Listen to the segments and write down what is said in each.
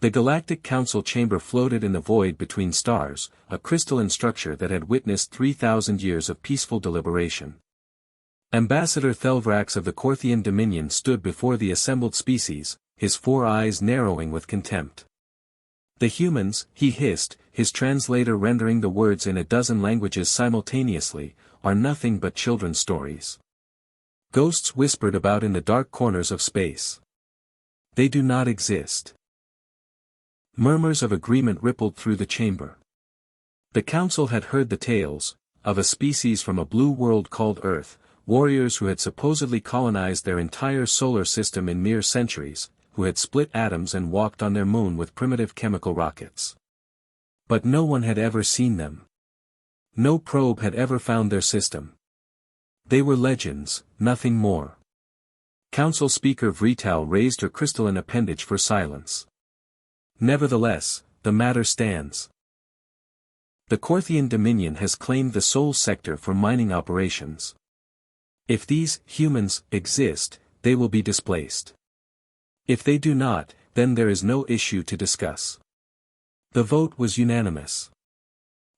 The Galactic Council chamber floated in the void between stars, a crystalline structure that had witnessed 3,000 years of peaceful deliberation. Ambassador Thelvrax of the Korthian Dominion stood before the assembled species, his 4 eyes narrowing with contempt. "The humans," he hissed, his translator rendering the words in a dozen languages simultaneously, "are nothing but children's stories. Ghosts whispered about in the dark corners of space. They do not exist." Murmurs of agreement rippled through the chamber. The council had heard the tales, of a species from a blue world called Earth, warriors who had supposedly colonized their entire solar system in mere centuries, who had split atoms and walked on their moon with primitive chemical rockets. But no one had ever seen them. No probe had ever found their system. They were legends, nothing more. Council Speaker Vrital raised her crystalline appendage for silence. "Nevertheless, the matter stands. The Korthian Dominion has claimed the Sol sector for mining operations. If these humans exist, they will be displaced. If they do not, then there is no issue to discuss." The vote was unanimous.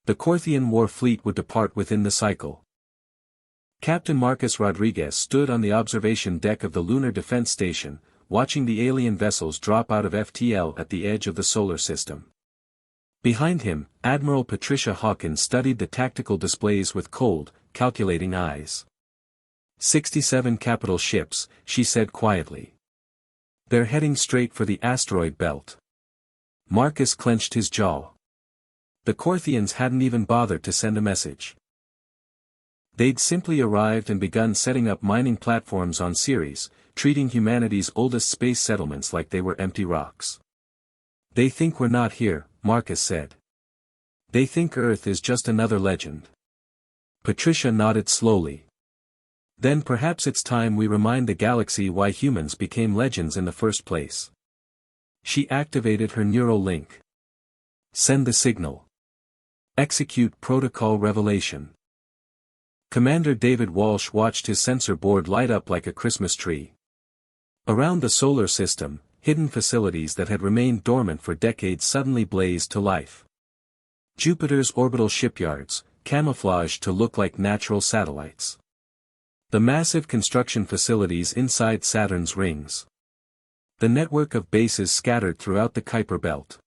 The Korthian war fleet would depart within the cycle. Captain Marcus Rodriguez stood on the observation deck of the Lunar Defense Station, watching the alien vessels drop out of FTL at the edge of the solar system. Behind him, Admiral Patricia Hawkins studied the tactical displays with cold, calculating eyes. 67 capital ships, she said quietly. They're heading straight for the asteroid belt. Marcus clenched his jaw. The Korthians hadn't even bothered to send a message. They'd simply arrived and begun setting up mining platforms on Ceres, treating humanity's oldest space settlements like they were empty rocks. "They think we're not here," Marcus said. "They think Earth is just another legend." Patricia nodded slowly. "Then perhaps it's time we remind the galaxy why humans became legends in the first place." She activated her neural link. "Send the signal. Execute protocol revelation." Commander David Walsh watched his sensor board light up like a Christmas tree. Around the solar system, hidden facilities that had remained dormant for decades suddenly blazed to life. Jupiter's orbital shipyards, camouflaged to look like natural satellites. The massive construction facilities inside Saturn's rings. The network of bases scattered throughout the Kuiper belt.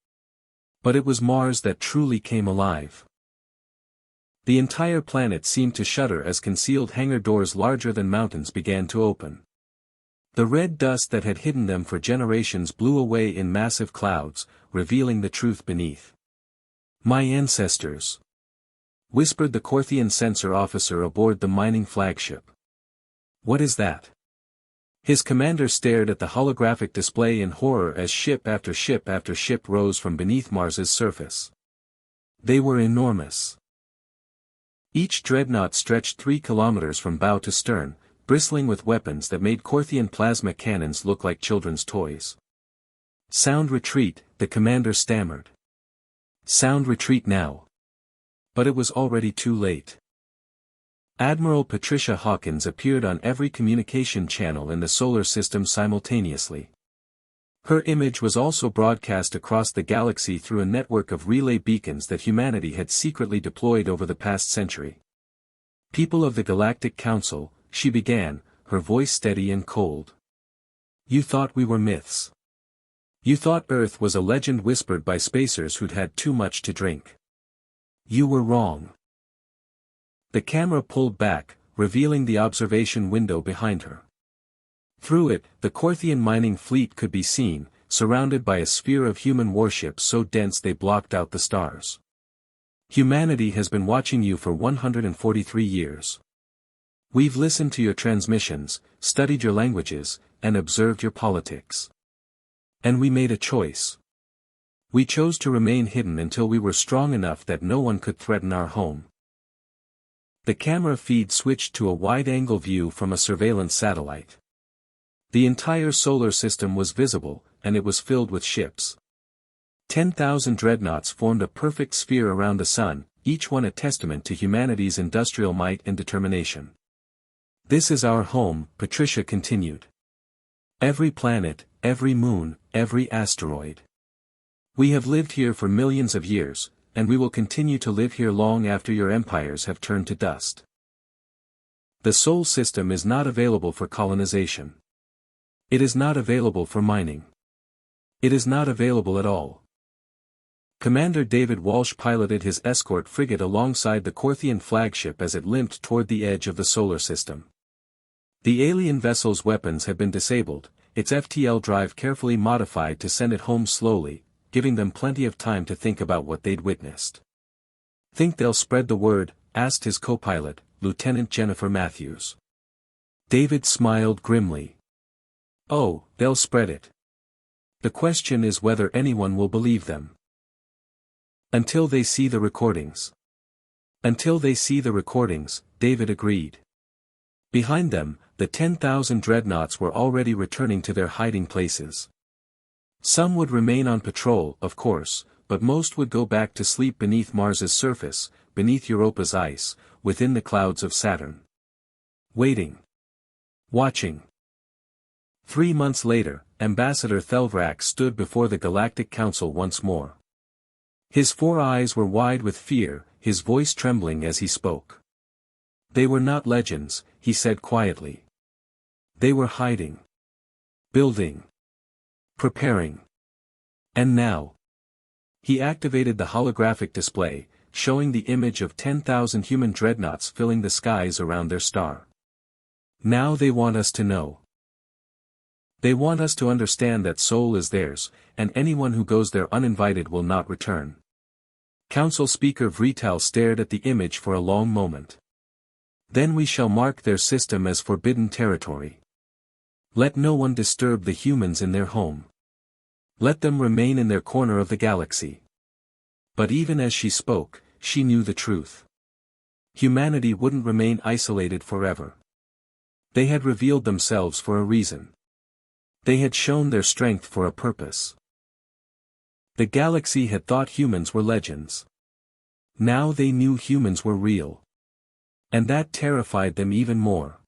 But it was Mars that truly came alive. The entire planet seemed to shudder as concealed hangar doors larger than mountains began to open. The red dust that had hidden them for generations blew away in massive clouds, revealing the truth beneath. "My ancestors," whispered the Korthian sensor officer aboard the mining flagship. "What is that?" His commander stared at the holographic display in horror as ship after ship after ship rose from beneath Mars's surface. They were enormous. Each dreadnought stretched 3 kilometers from bow to stern, bristling with weapons that made Korthian plasma cannons look like children's toys. "Sound retreat," the commander stammered. "Sound retreat now." But it was already too late. Admiral Patricia Hawkins appeared on every communication channel in the solar system simultaneously. Her image was also broadcast across the galaxy through a network of relay beacons that humanity had secretly deployed over the past century. "People of the Galactic Council," she began, her voice steady and cold. "You thought we were myths. You thought Earth was a legend whispered by spacers who'd had too much to drink. You were wrong." The camera pulled back, revealing the observation window behind her. Through it, the Korthian mining fleet could be seen, surrounded by a sphere of human warships so dense they blocked out the stars. "Humanity has been watching you for 143 years. We've listened to your transmissions, studied your languages, and observed your politics. And we made a choice. We chose to remain hidden until we were strong enough that no one could threaten our home." The camera feed switched to a wide-angle view from a surveillance satellite. The entire solar system was visible, and it was filled with ships. 10,000 dreadnoughts formed a perfect sphere around the sun, each one a testament to humanity's industrial might and determination. "This is our home," Patricia continued. "Every planet, every moon, every asteroid. We have lived here for millions of years, and we will continue to live here long after your empires have turned to dust. The Sol system is not available for colonization. It is not available for mining. It is not available at all. Commander David Walsh piloted his escort frigate alongside the Korthian flagship as it limped toward the edge of the solar system. The alien vessel's weapons had been disabled, its FTL drive carefully modified to send it home slowly, giving them plenty of time to think about what they'd witnessed. "Think they'll spread the word?" asked his co-pilot, Lieutenant Jennifer Matthews. David smiled grimly. "Oh, they'll spread it. The question is whether anyone will believe them. Until they see the recordings." "Until they see the recordings," David agreed. Behind them, the 10,000 dreadnoughts were already returning to their hiding places. Some would remain on patrol, of course, but most would go back to sleep beneath Mars's surface, beneath Europa's ice, within the clouds of Saturn. Waiting. Watching. 3 months later, Ambassador Thelvrak stood before the Galactic Council once more. His 4 eyes were wide with fear, his voice trembling as he spoke. "They were not legends," he said quietly. "They were hiding. Building. Preparing. And now." He activated the holographic display, showing the image of 10,000 human dreadnoughts filling the skies around their star. "Now they want us to know. They want us to understand that Sol is theirs, and anyone who goes there uninvited will not return." Council Speaker Vrital stared at the image for a long moment. "Then we shall mark their system as forbidden territory. Let no one disturb the humans in their home. Let them remain in their corner of the galaxy." But even as she spoke, she knew the truth. Humanity wouldn't remain isolated forever. They had revealed themselves for a reason. They had shown their strength for a purpose. The galaxy had thought humans were legends. Now they knew humans were real. And that terrified them even more.